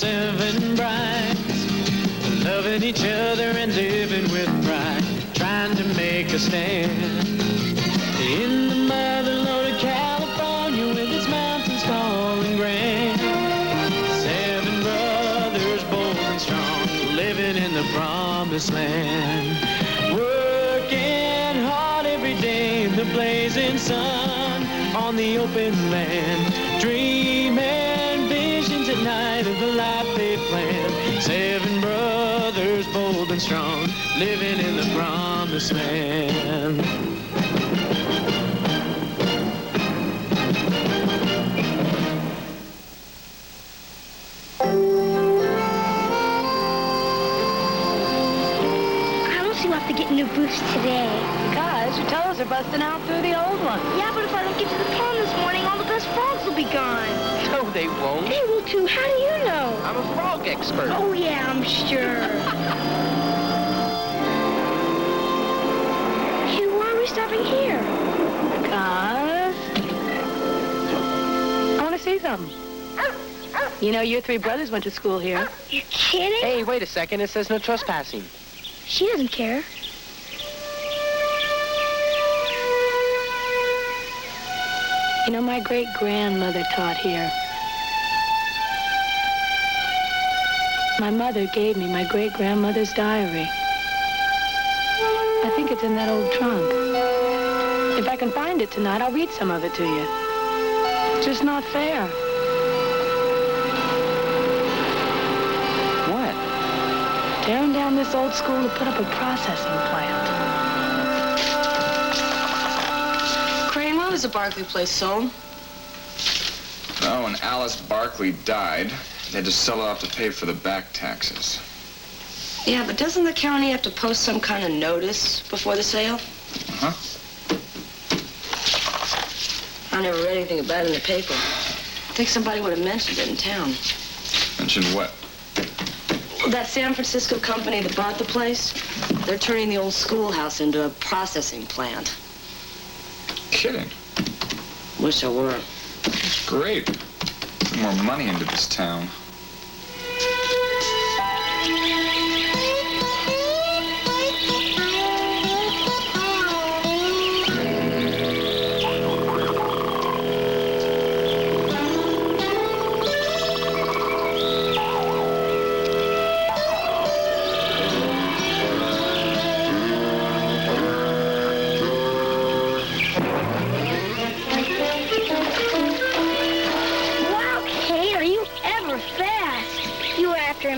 7 brides, loving each other and living with pride, trying to make a stand in the mother-loaded California with its mountains tall and grand. 7 brothers, bold and strong, living in the promised land, working hard every day in the blazing sun on the open land, dreaming visions at night of the life they planned. 7 brothers, bold and strong, living in the promised land. New boots today. Guys, your toes are busting out through the old one. Yeah, but if I don't get to the pond this morning, all the best frogs will be gone. No, they won't. They will too. How do you know? I'm a frog expert. Oh, yeah, I'm sure. Hey, why are we stopping here? Because I want to see something. You know, your 3 brothers went to school here. You're kidding? Hey, wait a second. It says no trespassing. She doesn't care. You know, my great-grandmother taught here. My mother gave me my great-grandmother's diary. I think it's in that old trunk. If I can find it tonight, I'll read some of it to you. It's just not fair. What? Tearing down this old school to put up a processing plant. Crane, why was the Barclay place sold? Oh, when Alice Barclay died, they had to sell it off to pay for the back taxes. Yeah, but doesn't the county have to post some kind of notice before the sale? Uh-huh. I never read anything about it in the paper. I think somebody would have mentioned it in town. Mentioned what? That San Francisco company that bought the place, they're turning the old schoolhouse into a processing plant. Kidding. Wish I were. It's great. Put more money into this town.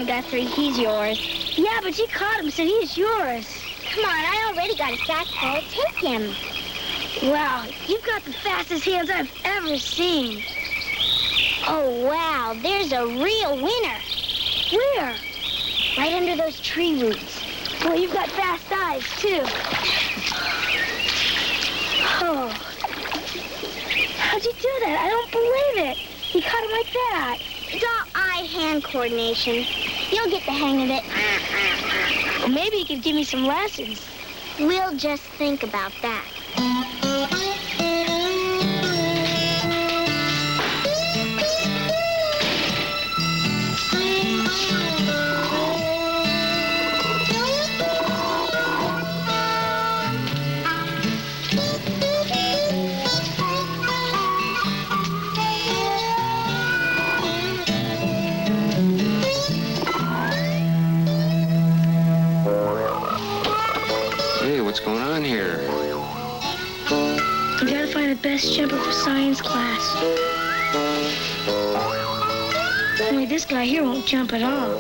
Guthrie, he's yours. Yeah, but you caught him, so he's yours. Come on, I already got his back ball. Take him. Wow, you've got the fastest hands I've ever seen. Oh, wow, there's a real winner. Where? Right under those tree roots. Boy, you've got fast eyes, too. Oh. How'd you do that? I don't believe it. You caught him like that. It's all eye-hand coordination. You'll get the hang of it. Well, maybe you could give me some lessons. We'll just think about that. What's going on here? We gotta find the best jumper for science class. Only this guy here won't jump at all.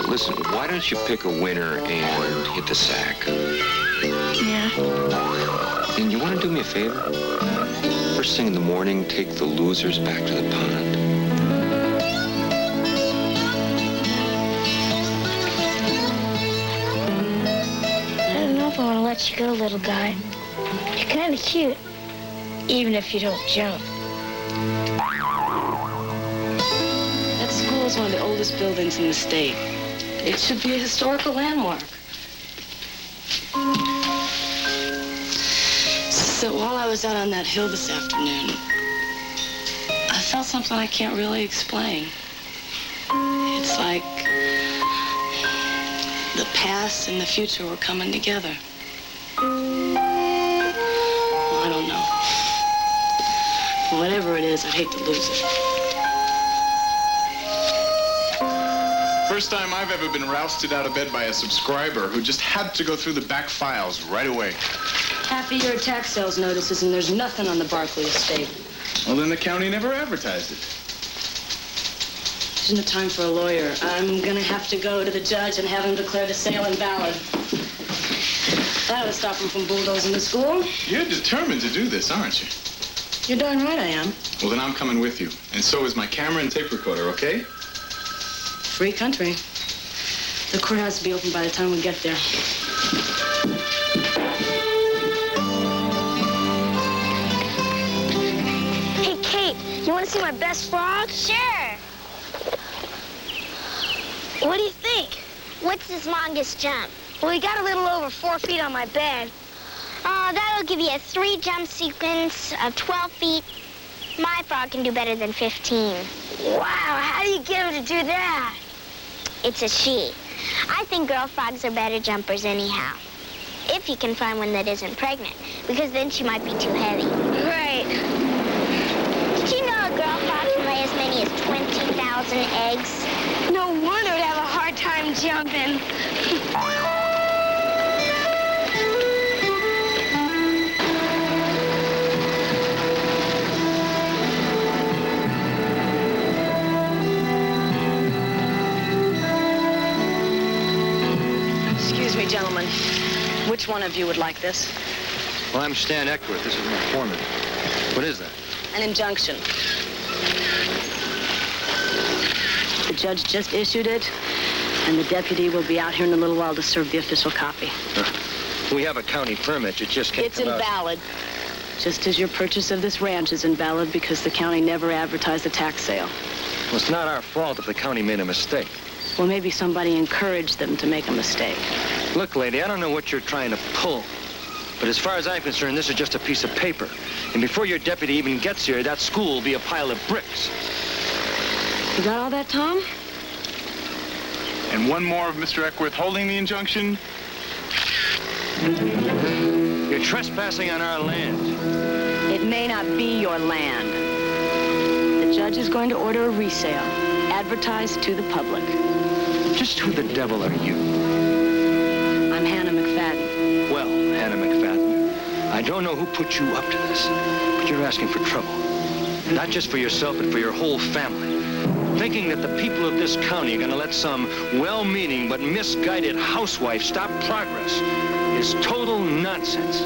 Listen, why don't you pick a winner and hit the sack? Yeah. And you want to do me a favor? First thing in the morning, take the losers back to the pond. I want to let you go, little guy. You're kind of cute, even if you don't jump. That school is one of the oldest buildings in the state. It should be a historical landmark. So while I was out on that hill this afternoon, I felt something I can't really explain. past and the future were coming together. Well, I don't know. But whatever it is, I'd hate to lose it. First time I've ever been rousted out of bed by a subscriber who just had to go through the back files right away. Half a year of tax sales notices, and there's nothing on the Barkley estate. Well, then the county never advertised it. Isn't it time for a lawyer? I'm gonna have to go to the judge and have him declare the sale invalid. That would stop him from bulldozing the school. You're determined to do this, aren't you? You're darn right I am. Well, then I'm coming with you. And so is my camera and tape recorder, okay? Free country. The courthouse will be open by the time we get there. Hey, Kate, you want to see my best frog? Sure. What do you think? What's his longest jump? Well, he got a little over 4 feet on my bed. That'll give you a 3-jump sequence of 12 feet. My frog can do better than 15. Wow, how do you get him to do that? It's a she. I think girl frogs are better jumpers anyhow. If you can find one that isn't pregnant, because then she might be too heavy. Right. Did you know a girl frog can lay as many as 20,000 eggs? No wonder it'd have a hard time jumping. Excuse me, gentlemen. Which one of you would like this? Well, I'm Stan Eckworth. This is my foreman. What is that? An injunction. The judge just issued it, and the deputy will be out here in a little while to serve the official copy. We have a county permit. It just can't It's come out. invalid. Just as your purchase of this ranch is invalid because the county never advertised a tax sale. Well, it's not our fault if the county made a mistake. Well, maybe somebody encouraged them to make a mistake. Look, lady, I don't know what you're trying to pull, but as far as I'm concerned, this is just a piece of paper. And before your deputy even gets here, that school will be a pile of bricks. You got all that, Tom? And one more of Mr. Eckworth holding the injunction. You're trespassing on our land. It may not be your land. The judge is going to order a resale, advertised to the public. Just who the devil are you? I'm Hannah McFadden. Well, Hannah McFadden, I don't know who put you up to this, but you're asking for trouble. Not just for yourself, but for your whole family. Thinking that the people of this county are going to let some well-meaning but misguided housewife stop progress is total nonsense.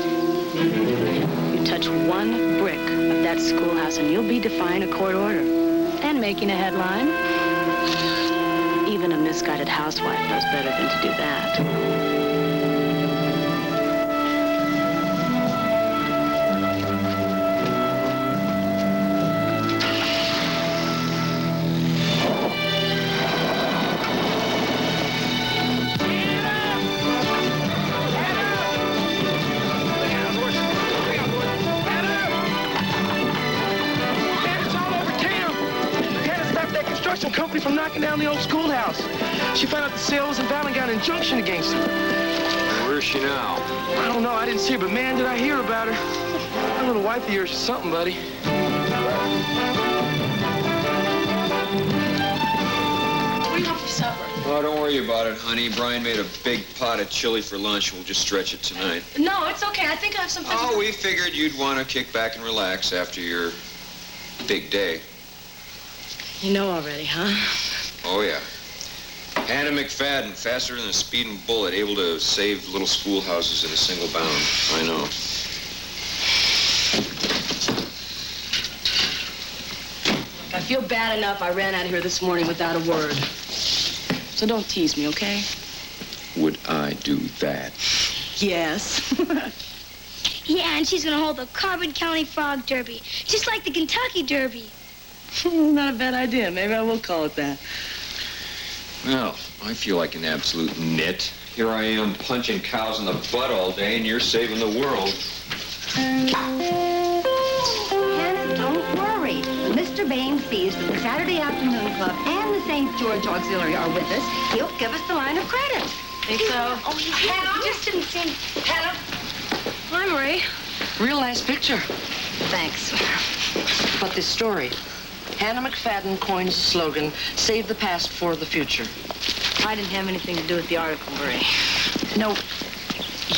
You touch one brick of that schoolhouse and you'll be defying a court order and making a headline. Even a misguided housewife knows better than to do that. Company from knocking down the old schoolhouse. She found out the sale was invalid and got an injunction against her. Where is she now? I don't know, I didn't see her, but man, did I hear about her. My little wife of yours is something, buddy. What do you want for supper? Oh, don't worry about it, honey. Brian made a big pot of chili for lunch. We'll just stretch it tonight. No, it's okay. I think I have something. Oh, we figured you'd want to kick back and relax after your big day. You know already, huh? Oh, yeah. Hannah McFadden, faster than a speeding bullet, able to save little schoolhouses in a single bound. I know. I feel bad enough I ran out of here this morning without a word. So don't tease me, okay? Would I do that? Yes. Yeah, and she's gonna hold the Carbon County Frog Derby, just like the Kentucky Derby. Not a bad idea. Maybe I will call it that. Well, I feel like an absolute nit. Here I am punching cows in the butt all day, and you're saving the world. Hannah, don't worry. Mr. Baines sees that the Saturday Afternoon Club and the St. George Auxiliary are with us. He'll give us the line of credit. Think so? Oh, Hannah, just didn't seem... Hannah? Hi, Marie. Real nice picture. Thanks. But this story. Hannah McFadden coins the slogan, save the past for the future. I didn't have anything to do with the article, Marie. No,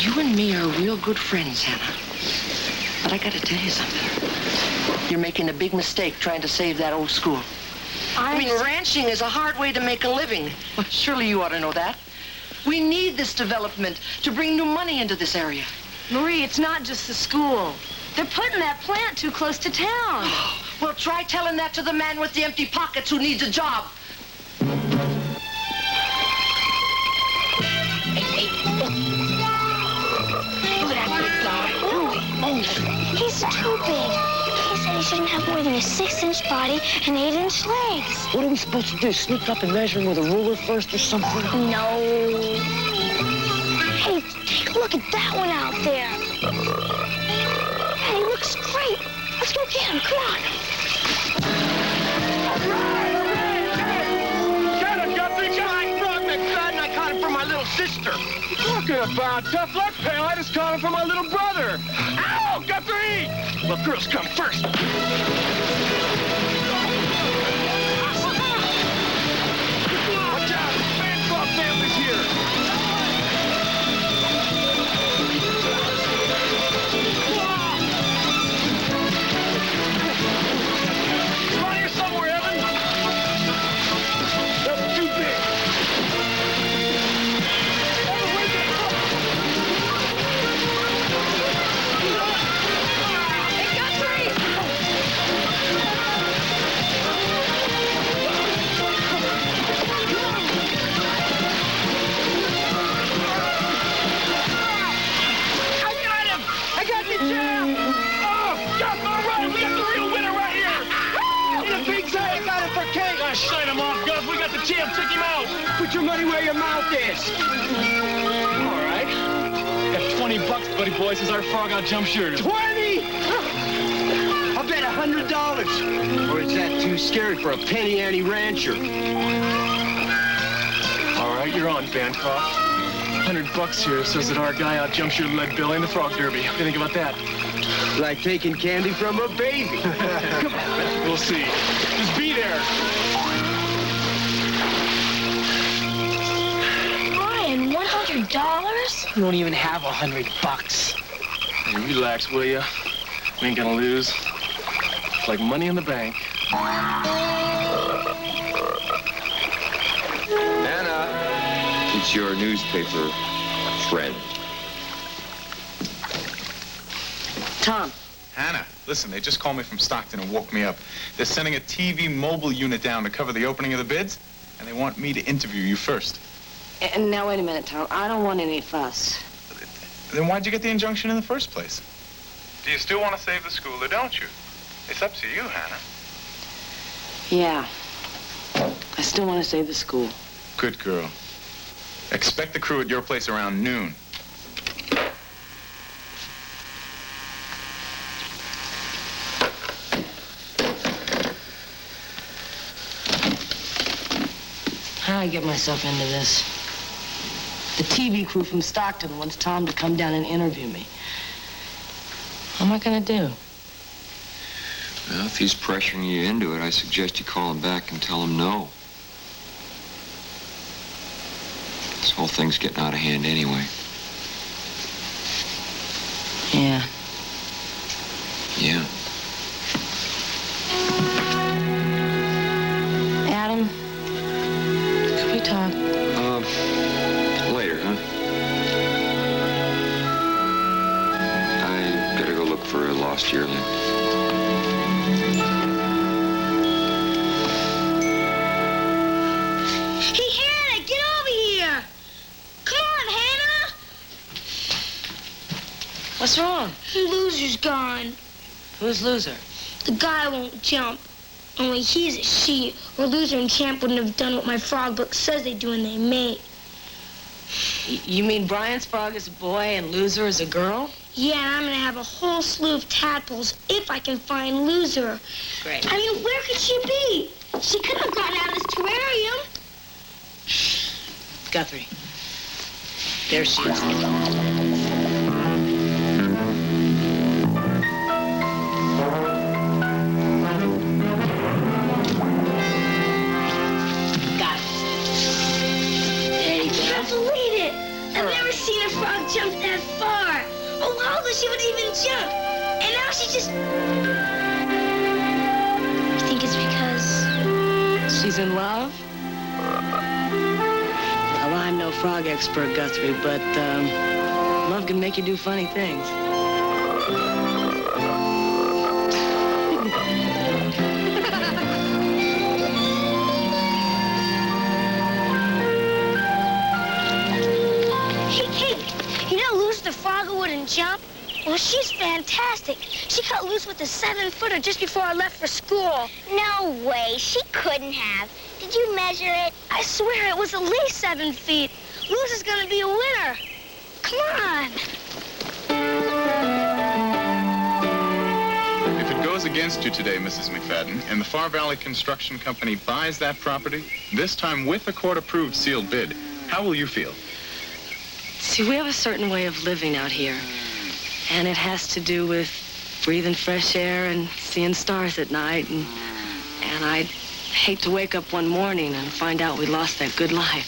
you and me are real good friends, Hannah. But I gotta tell you something. You're making a big mistake trying to save that old school. I mean, ranching is a hard way to make a living. Well, surely you ought to know that. We need this development to bring new money into this area. Marie, it's not just the school. They're putting that plant too close to town. Well, try telling that to the man with the empty pockets who needs a job. He's too big. He said he shouldn't have more than a 6-inch body and 8-inch legs. What are we supposed to do? Sneak up and measure him with a ruler first or something? No. Hey, take a look at that one out there. Hey, he looks great. Let's go get him. Come on. All right. Hey, get him, Guthrie. Giant frog McFadden. I caught him from my little sister. What are you talking about? Tough luck, pal. I just caught him from my little brother. Ow, Guthrie! Well, girls come first. Watch out. Bancroft family's here. Come on here somewhere, Evan. That's too big. Evan, where's that? Hey, Guthrie! I got him! I got the jam! Oh, Guth, all right, we got the real winner right here! In a big side, I got him for cake! Shut him off, Guth, we got the champ, check him out! Put your money where your mouth is! All right. Got 20 bucks, buddy boy, since our frog out jump shooter. 20? I'll bet $100. Or is that too scary for a penny ante rancher? All right, you're on, Bancroft. $100 here says that our guy out jump shooter led Billy in the frog derby. What do you think about that? Like taking candy from a baby. Come on. We'll see. Just be there. Brian, $100? You don't even have $100. Hey, relax, will ya? We ain't gonna lose. It's like money in the bank. Anna, it's your newspaper friend. Tom. Hannah, listen, they just called me from Stockton and woke me up. They're sending a TV mobile unit down to cover the opening of the bids, and they want me to interview you first. And now, wait a minute, Tom. I don't want any fuss. Then why'd you get the injunction in the first place? Do you still want to save the school, or don't you? It's up to you, Hannah. Yeah. I still want to save the school. Good girl. Expect the crew at your place around noon. How'd I get myself into this? The TV crew from Stockton wants Tom to come down and interview me. What am I gonna do? Well, if he's pressuring you into it, I suggest you call him back and tell him no. This whole thing's getting out of hand anyway. Yeah. Yeah. Adam, could we talk? Later, huh? I gotta go look for a lost yearling. Hey, Hannah, get over here. Come on, Hannah. What's wrong? The loser's gone. Who's loser? The guy won't jump. Only he's a she, or Loser and Champ wouldn't have done what my frog book says they do when they mate. You mean Brian's frog is a boy and Loser is a girl? Yeah, and I'm gonna have a whole slew of tadpoles if I can find Loser. Great. I mean, where could she be? She couldn't have gotten out of this terrarium. Guthrie, There she is. Got it. There you I go. can't believe it. I've never seen a frog jump that far. Oh, how could she would even jump? And now she just... You think it's because... She's in love? Well, I'm no frog expert, Guthrie, but love can make you do funny things. Hey, you know Luce the frog who wouldn't jump? Well, she's fantastic. She cut loose with a 7-footer just before I left for school. No way. She couldn't have. Did you measure it? I swear it was at least 7 feet. Luce is going to be a winner. Come on. If it goes against you today, Mrs. McFadden, and the Far Valley Construction Company buys that property, this time with a court-approved sealed bid, how will you feel? See, we have a certain way of living out here. And it has to do with breathing fresh air and seeing stars at night. And I'd hate to wake up one morning and find out we lost that good life.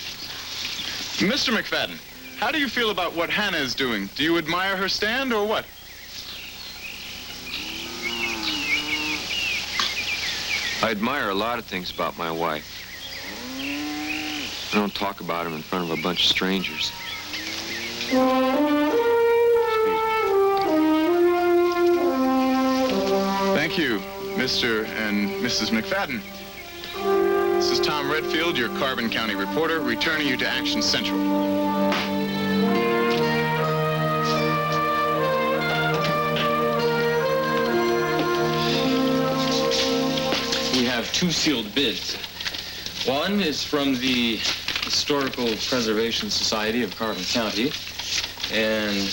Mr. McFadden, how do you feel about what Hannah is doing? Do you admire her stand or what? I admire a lot of things about my wife. I don't talk about them in front of a bunch of strangers. Thank you, Mr. and Mrs. McFadden. This is Tom Redfield, your Carbon County reporter, returning you to Action Central. We have 2 sealed bids. One is from the Historical Preservation Society of Carbon County, and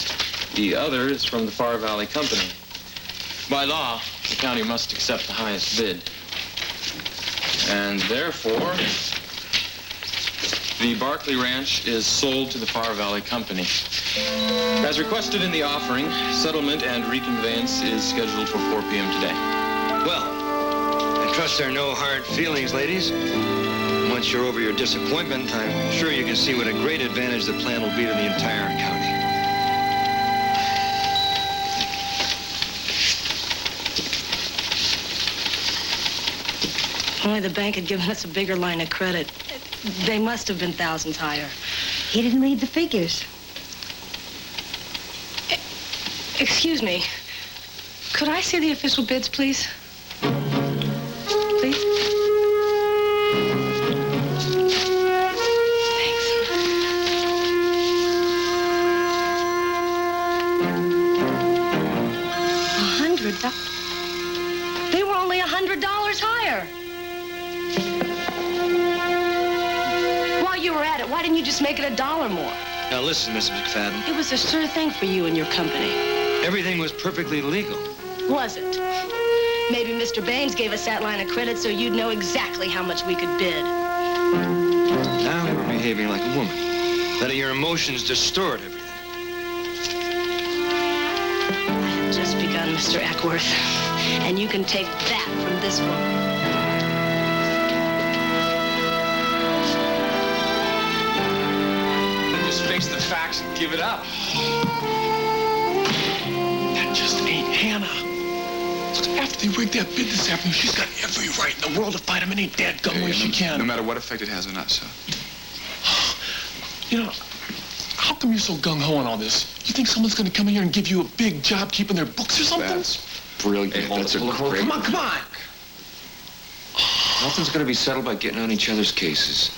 the other is from the Far Valley Company. By law, the county must accept the highest bid. And therefore, the Barkley Ranch is sold to the Far Valley Company. As requested in the offering, settlement and reconveyance is scheduled for 4 p.m. today. Well, I trust there are no hard feelings, ladies. Once you're over your disappointment, I'm sure you can see what a great advantage the plan will be to the entire county. Only the bank had given us a bigger line of credit. They must have been thousands higher. He didn't read the figures. Excuse me. Could I see the official bids, please? Please? $100? They were only $100 higher. While you were at it, why didn't you just make it $1 more? Now listen, Mrs. McFadden. It was a sure thing for you and your company. Everything was perfectly legal. Was it? Maybe Mr. Baines gave us that line of credit so you'd know exactly how much we could bid. Now you were behaving like a woman, letting your emotions distort everything. I have just begun, Mr. Eckworth. And you can take that from this woman. Then just face the facts and give it up. That just ain't Hannah. After they rigged that bid this afternoon, she's got every right in the world to fight him any dadgum way she can. No matter what effect it has on us, huh? You know, how come you're so gung-ho on all this? You think someone's gonna come in here and give you a big job keeping their books or something? That's brilliant. Hey, that's a great... Come on, come on! Nothing's going to be settled by getting on each other's cases.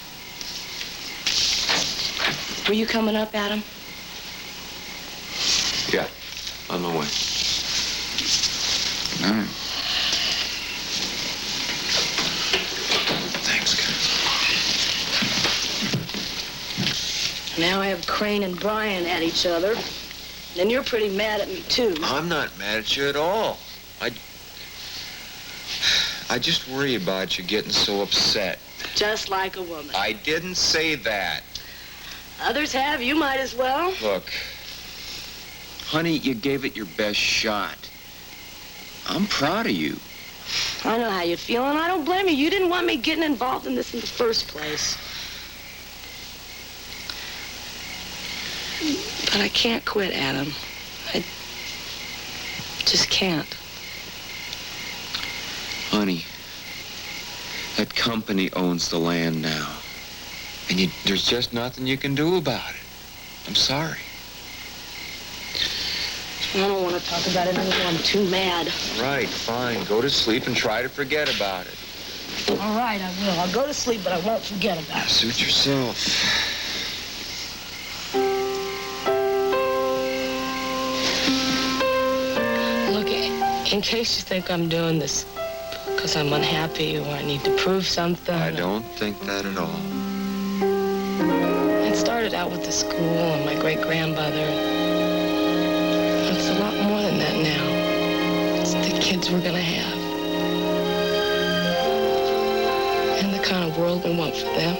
Were you coming up, Adam? Yeah, on my way. All right. Thanks, guys. Now I have Crane and Brian at each other. And you're pretty mad at me, too. I'm not mad at you at all. I just worry about you getting so upset. Just like a woman. I didn't say that. Others have. You might as well. Look, honey, you gave it your best shot. I'm proud of you. I know how you feel, and I don't blame you. You didn't want me getting involved in this in the first place. But I can't quit, Adam. I just can't. Honey, that company owns the land now. And there's just nothing you can do about it. I'm sorry. I don't want to talk about it anymore. I'm too mad. Right, fine. Go to sleep and try to forget about it. All right, I will. I'll go to sleep, but I won't forget about it. Suit yourself. Look, in case you think I'm doing this because I'm unhappy or I need to prove something. I don't think that at all. It started out with the school and my great-grandmother. It's a lot more than that now. It's the kids we're gonna have. And the kind of world we want for them.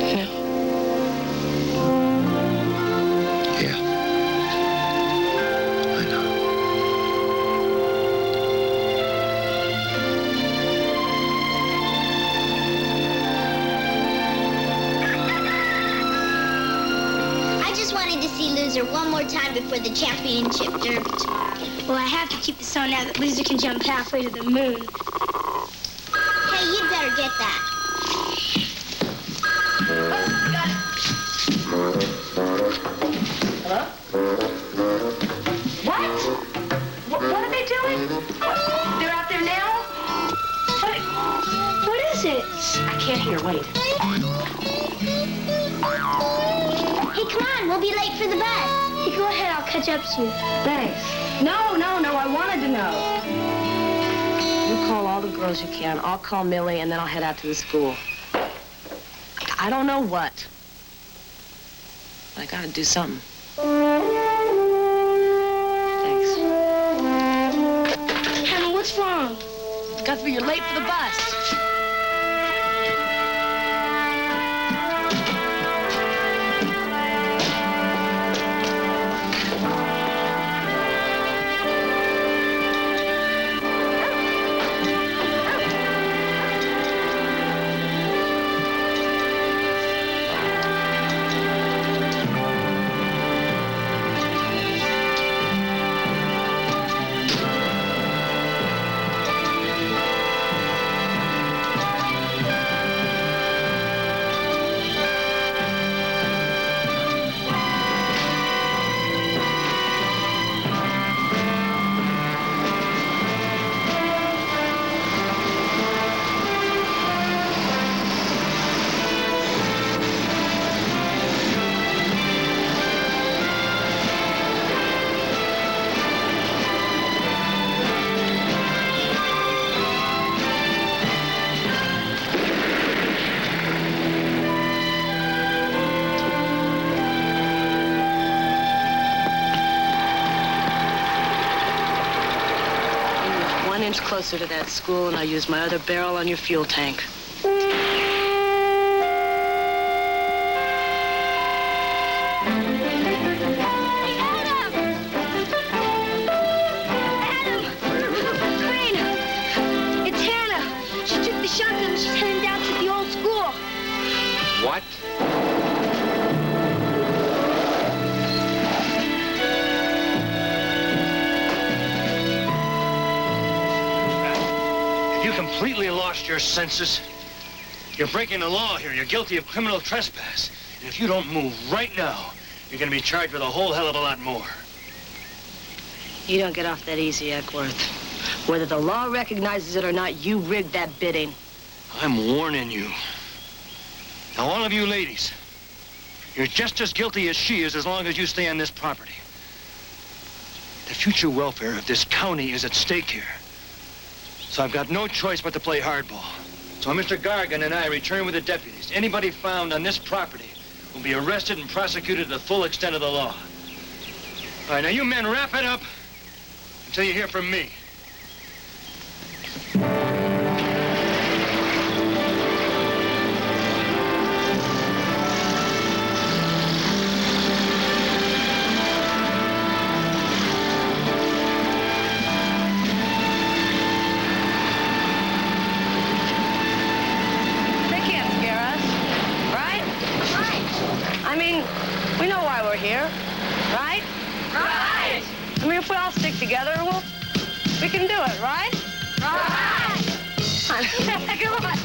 You know? Yeah. I know. I just wanted to see Loser one more time before the championship derby tomorrow. Well, I have to keep the song now that Loser can jump halfway to the moon. Hey, you'd better get that. Hello? What are they doing? They're out there now? What is it? I can't hear. Wait. Hey, come on, we'll be late for the bus. Hey, go ahead, I'll catch up to you. Thanks. No, I wanted to know. You call all the girls you can. I'll call Millie, and then I'll head out to the school. I don't know what. But I gotta do something. Thanks. Hannah, what's wrong? Guthrie, you're late for the bus. Closer to that school, and I use my other barrel on your fuel tank. It's Hannah. She took the shotgun and she's heading down to the old school. What? You completely lost your senses. You're breaking the law here. You're guilty of criminal trespass. And if you don't move right now, you're going to be charged with a whole hell of a lot more. You don't get off that easy, Eckworth. Whether the law recognizes it or not, you rigged that bidding. I'm warning you. Now, all of you ladies, you're just as guilty as she is as long as you stay on this property. The future welfare of this county is at stake here. So I've got no choice but to play hardball. So Mr. Gargan and I return with the deputies. Anybody found on this property will be arrested and prosecuted to the full extent of the law. All right, now you men wrap it up until you hear from me. We know why we're here, right? Right! I mean, if we all stick together, we can do it, right? Right! Come on.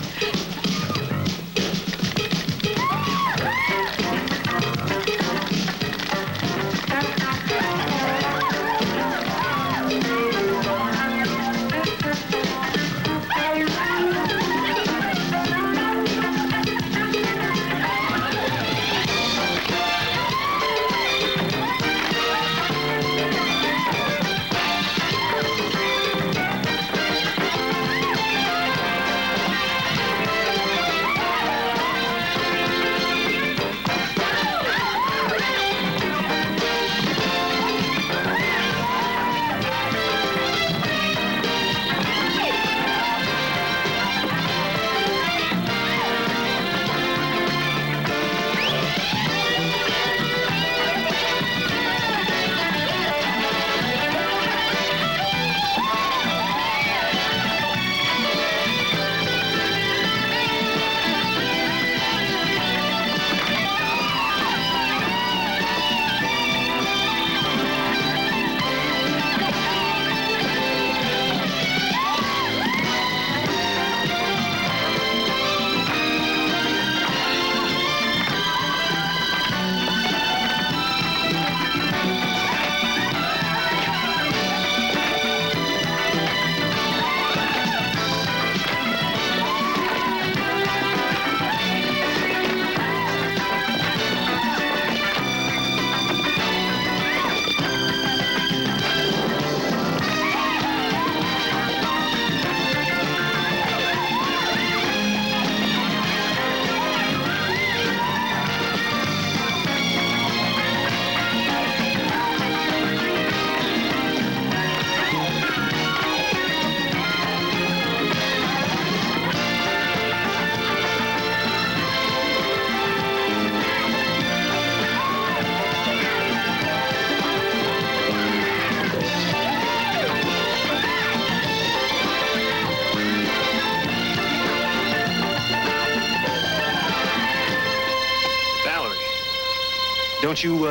Don't you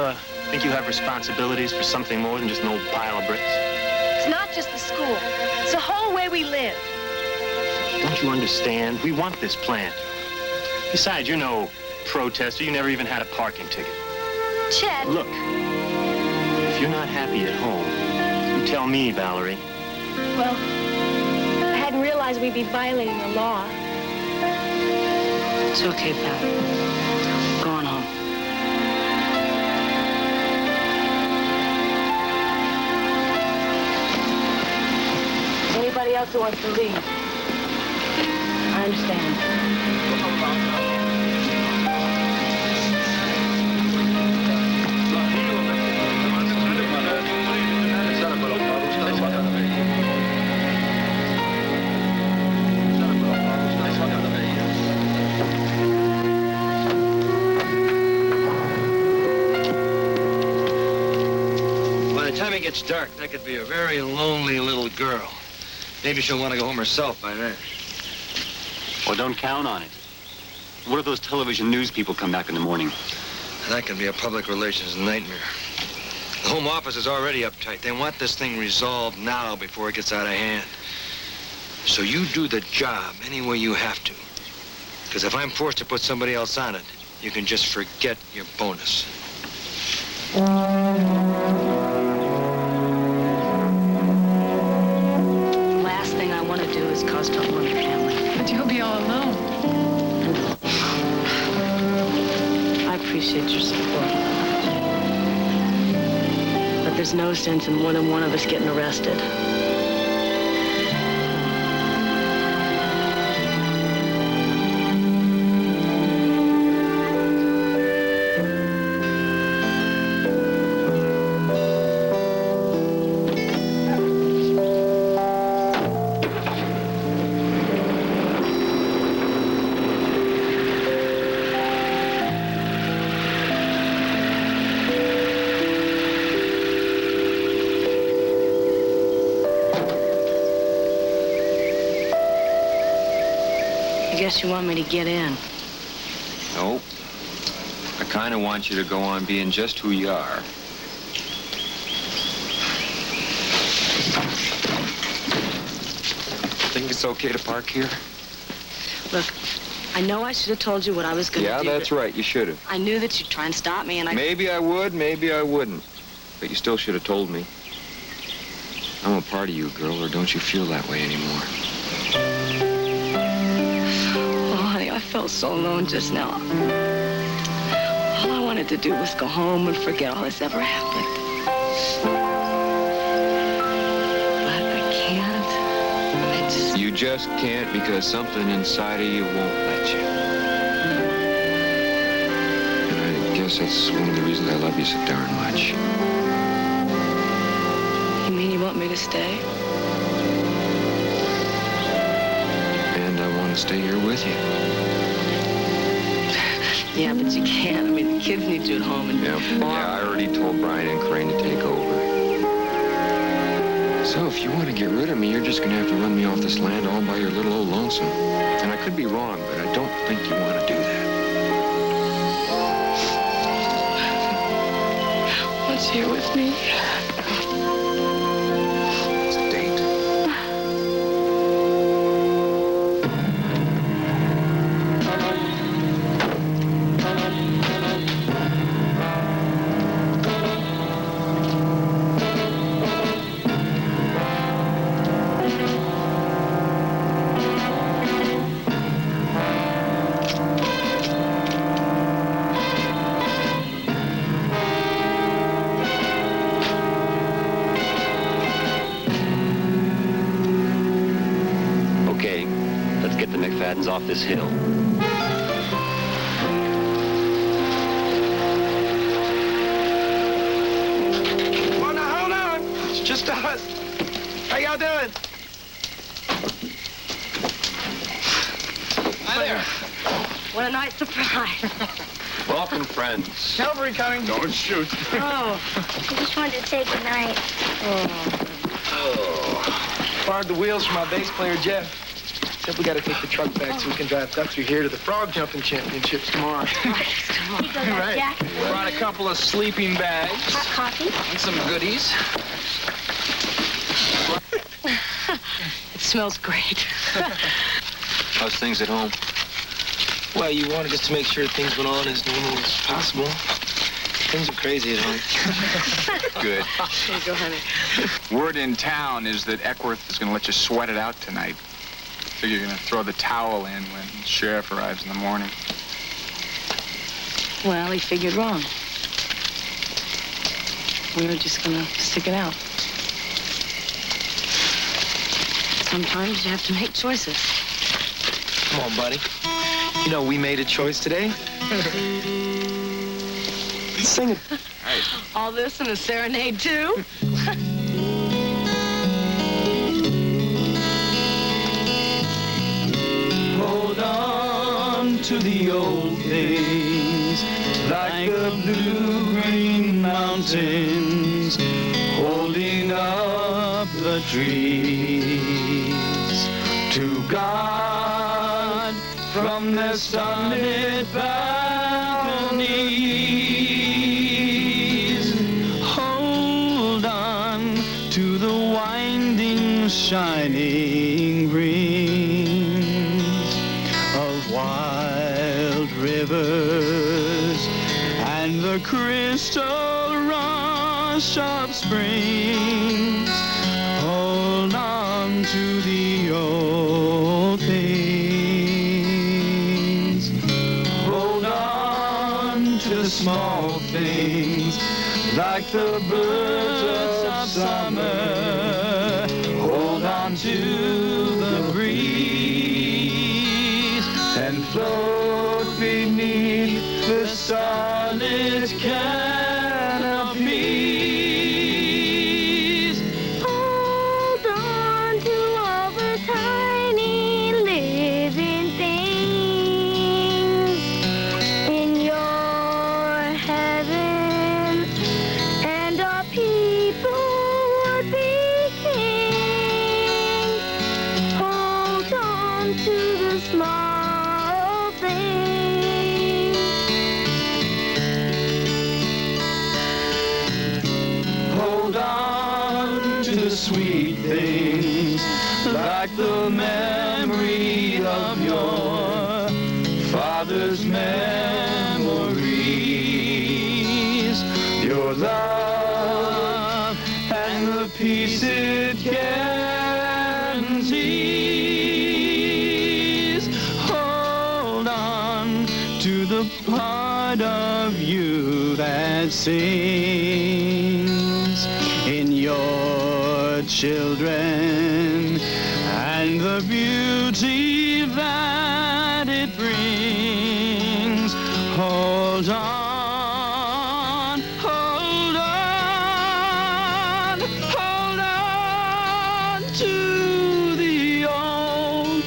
think you have responsibilities for something more than just an old pile of bricks? It's not just the school. It's the whole way we live. Don't you understand? We want this plant. Besides, you're no protester. You never even had a parking ticket. Chet. Look, if you're not happy at home, you tell me, Valerie. Well, I hadn't realized we'd be violating the law. It's okay, pal. Go on home. Anybody else who wants to leave? I understand. By the time it gets dark, that could be a very lonely little girl. Maybe she'll want to go home herself by then. Well, don't count on it. What if those television news people come back in the morning? That can be a public relations nightmare. The Home Office is already uptight. They want this thing resolved now before it gets out of hand. So you do the job any way you have to. Because if I'm forced to put somebody else on it, you can just forget your bonus. Is cause trouble in your family. But you'll be all alone. I appreciate your support. But there's no sense in more than one of us getting arrested. I guess you want me to get in. No. I kind of want you to go on being just who you are. Think it's okay to park here? Look, I know I should have told you what I was going to do. Yeah, that's right. You should have. I knew that you'd try and stop me, and Maybe I would, maybe I wouldn't. But you still should have told me. I'm a part of you, girl, or don't you feel that way anymore? Oh, honey, I felt so alone just now. All I wanted to do was go home and forget all this ever happened. But I can't. You just can't because something inside of you won't let you. And I guess that's one of the reasons I love you so darn much. You mean you want me to stay? And I want to stay here with you. Yeah, but you can't. I mean, the kids need you at home and Yeah, I already told Brian and Crane to take over. So if you want to get rid of me, you're just going to have to run me off this land all by your little old lonesome. And I could be wrong, but I don't think you want to do that. What's here with me? It's a date. McFadden's off this hill. Oh, now, hold on. It's just us. How y'all doing? Hi there. What a nice surprise. Welcome, friends. Cavalry coming. Don't shoot. Oh, I just wanted to say goodnight. Borrowed the wheels from our bass player, Jeff. Said we got to take the truck back so we can drive Duck through here to the frog jumping championships tomorrow. Right. Jack. Brought a couple of sleeping bags. Hot coffee. And some goodies. It smells great. How's things at home? Well, you wanted us to make sure things went on as normal as possible. Things are crazy at home. Good. There you go, honey. Word in town is that Eckworth is going to let you sweat it out tonight. Figure you're going to throw the towel in when the sheriff arrives in the morning. Well, he figured wrong. We were just gonna stick it out. Sometimes you have to make choices. Come on, buddy. You know, we made a choice today. Sing it. Right. All this and a serenade, too? Hold on to the old days, like the blue-green mountains, holding up the trees to God from their sunlit balconies. Hold on to the winding, shining greens of wild rivers and the crystal rush of springs. Hold on to the old things. Hold on to the small things, like the birds of summer. Hold on to the breeze and float beneath the starlit canopies. Hold on to all the tiny living things in your heaven, and our people would be kings. Hold on to the small things. precious memories, your love and the peace it guarantees. Hold on to the part of you that sings in your children and the beauty that it brings. Hold on, hold on, hold on to the old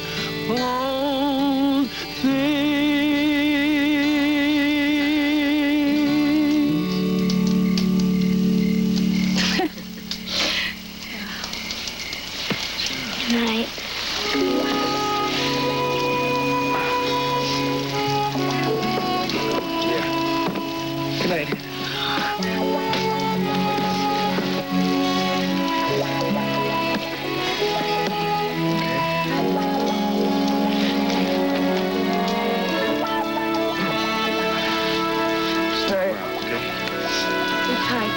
things. Good night. Good night. Stay. Sit tight.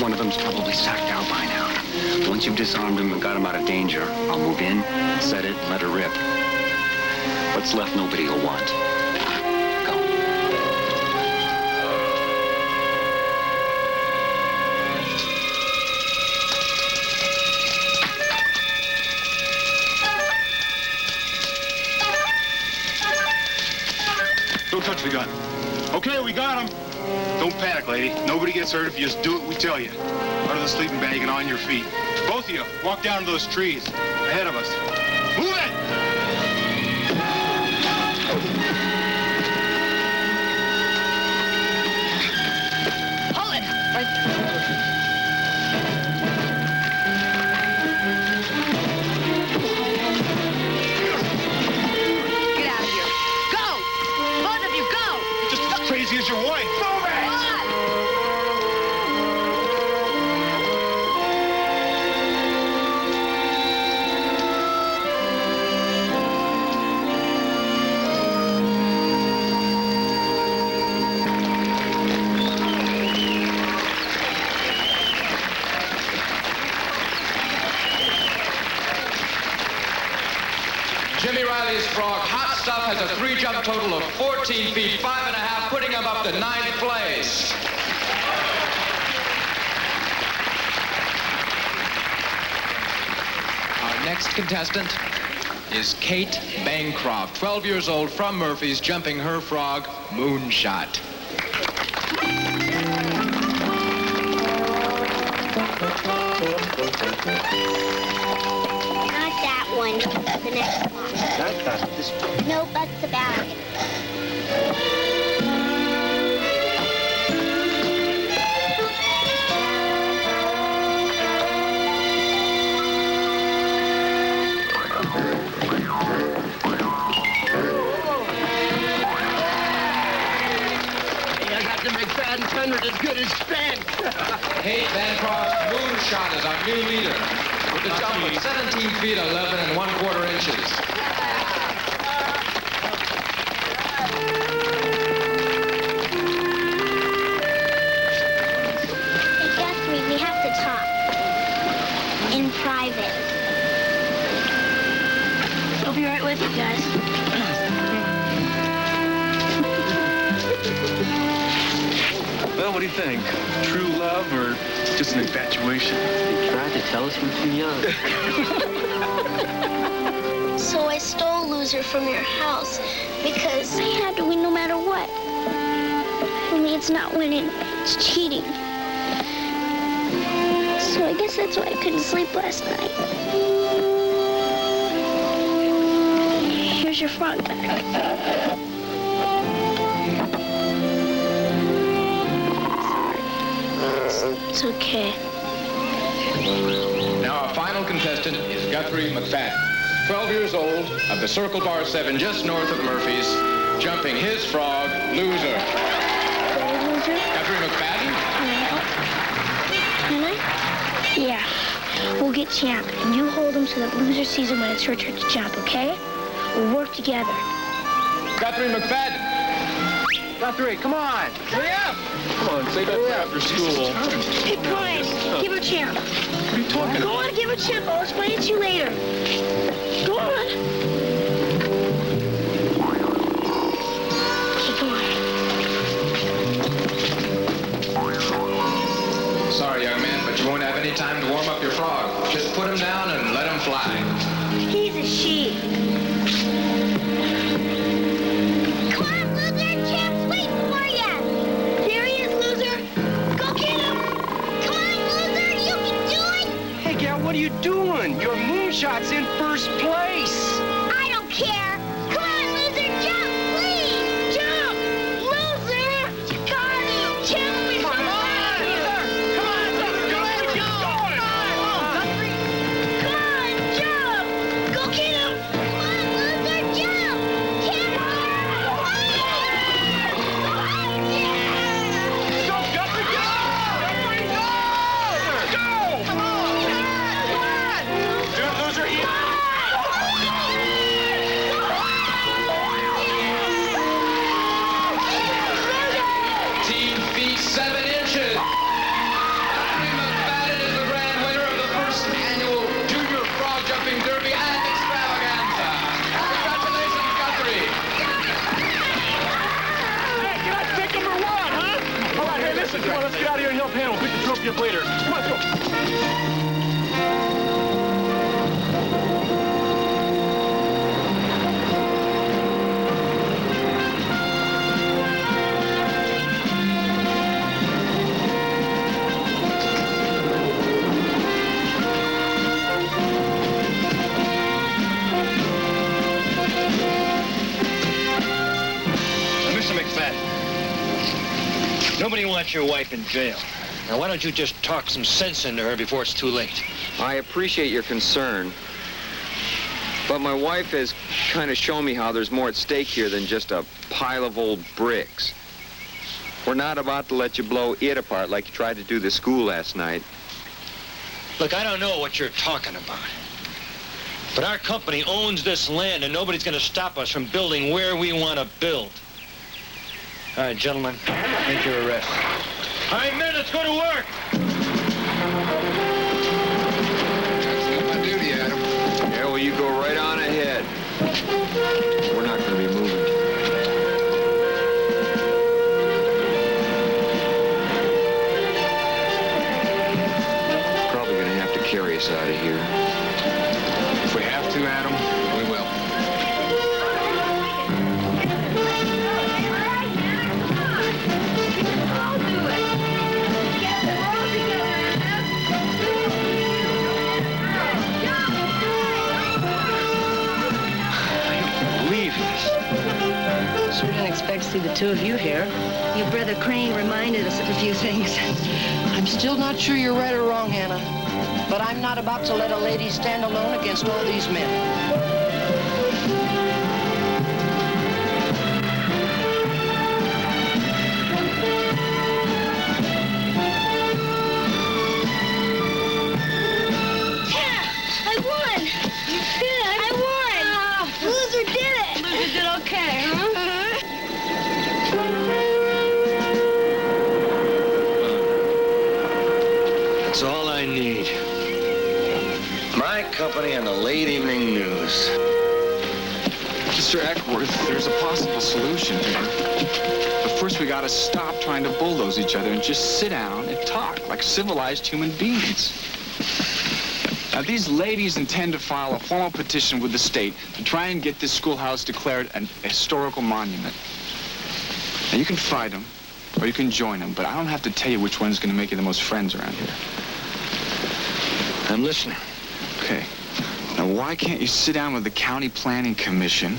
One of them's probably sacked out by now. Once you've disarmed him and got him out of danger, I'll move in, set it, and let her rip. What's left, nobody will want. Go. Don't touch the gun. Okay, we got him. Don't panic, lady. Nobody gets hurt if you just do what we tell you. Out of the sleeping bag and on your feet. Both of you, walk down to those trees ahead of us. Move it! Hold it! Right. Get out of here. Go! Both of you, go! Just as crazy as your wife. Move it! Jimmy Riley's frog, Hot Stuff, has a 3-jump total of 14 feet, 5.5, putting him up to 9th place. Our next contestant is Kate Bancroft, 12 years old, from Murphy's, jumping her frog, Moonshot. Not that one. The next one. No buts about it. Hey, I got to make that and 100 as good as spent. Kate Bancroft's Moonshot is our new leader, with a jump of 17 feet, 11 1/4 inches. Hey, Guthrie, we have to talk. In private. I'll be right with you guys. Well, what do you think? True love or just an infatuation? You tried to tell us we're too young. So I stole Loser from your house because I had to win no matter what. Only it's not winning, it's cheating. So I guess that's why I couldn't sleep last night. Here's your frog back. It's okay. Now our final contestant is Guthrie McFadden, 12 years old, of the Circle Bar 7 just north of Murphy's, jumping his frog, Loser. Guthrie McFadden? Can I? Yeah. We'll get Champ, and you hold him so that Loser sees him when it's her turn to jump, okay? We'll work together. Guthrie McFadden! Guthrie, come on! Hurry up! Come on, say that after school. Hey, Brian, give her Champ. What are you talking Go about? on, give her Champ. I'll explain it to you later. Go on. Okay, go on. Sorry, young man, but you won't have any time to warm up your frog. Just put him down and let him fly. He's a sheep. Come on, Loser. Champ's waiting for you. Here he is, Loser. Go get him. Come on, Loser. You can do it. Hey, gal, what are you doing? Your moonshot's in first place. I don't care. Come on, Loser. Jump, please. Jump. Loser. You got him. Jump. Come on, Loser. Come on, Loser. Go. Come on, jump. Go get him. Come on, Loser. Jump. Jump. Go, Guthrie, go! Guthrie, go! Go! Come on! Dude, Loser, he... Feet 7 inches. Guthrie McFadden is the grand winner of the first annual Junior Frog Jumping Derby and Extravaganza. Congratulations, Guthrie. Hey, can I take number 1, huh? All right, hey, listen, come on, let's get out of here and help Hannah. We'll pick the trophy up later. Come on, let's go. Mr. McFadden, nobody wants your wife in jail. Now, why don't you just talk some sense into her before it's too late? I appreciate your concern, but my wife has kind of shown me how there's more at stake here than just a pile of old bricks. We're not about to let you blow it apart like you tried to do the school last night. Look, I don't know what you're talking about. But our company owns this land, and nobody's going to stop us from building where we want to build. All right, gentlemen, make your arrest. All right, men, let's go to work. That's my duty, Adam. Yeah, well, you go right on ahead. We're not going to be moving. Probably going to have to carry us out of here. If we have to, Adam, we will. Sure didn't expect to see the two of you here. Your brother Crane reminded us of a few things. I'm still not sure you're right or wrong, Hannah. But I'm not about to let a lady stand alone against all these men. I won! Yeah, I won! Loser did it! Loser did okay, huh? That's all I need. My company and the late evening news. Mr. Eckworth, there's a possible solution here. But first we gotta stop trying to bulldoze each other and just sit down and talk like civilized human beings. Now, these ladies intend to file a formal petition with the state to try and get this schoolhouse declared an historical monument. Now, you can fight them, or you can join them, but I don't have to tell you which one's gonna make you the most friends around here. I'm listening. Okay. Now, why can't you sit down with the County Planning Commission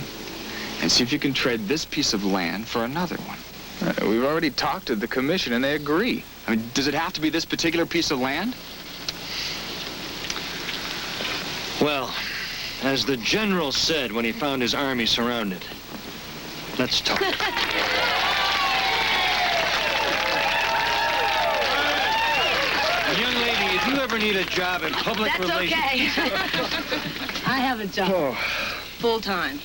and see if you can trade this piece of land for another one? We've already talked to the commission, and they agree. I mean, does it have to be this particular piece of land? Well, as the general said when he found his army surrounded, let's talk. Young lady, if you ever need a job in public relations... That's okay. I have a job. Oh. Full time.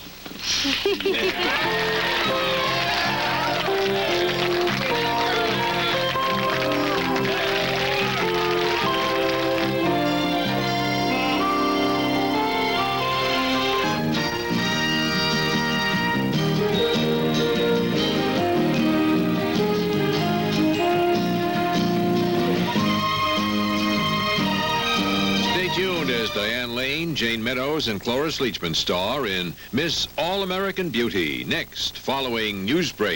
As Diane Lane, Jane Meadows, and Cloris Leachman star in Miss All-American Beauty. Next, following Newsbreak.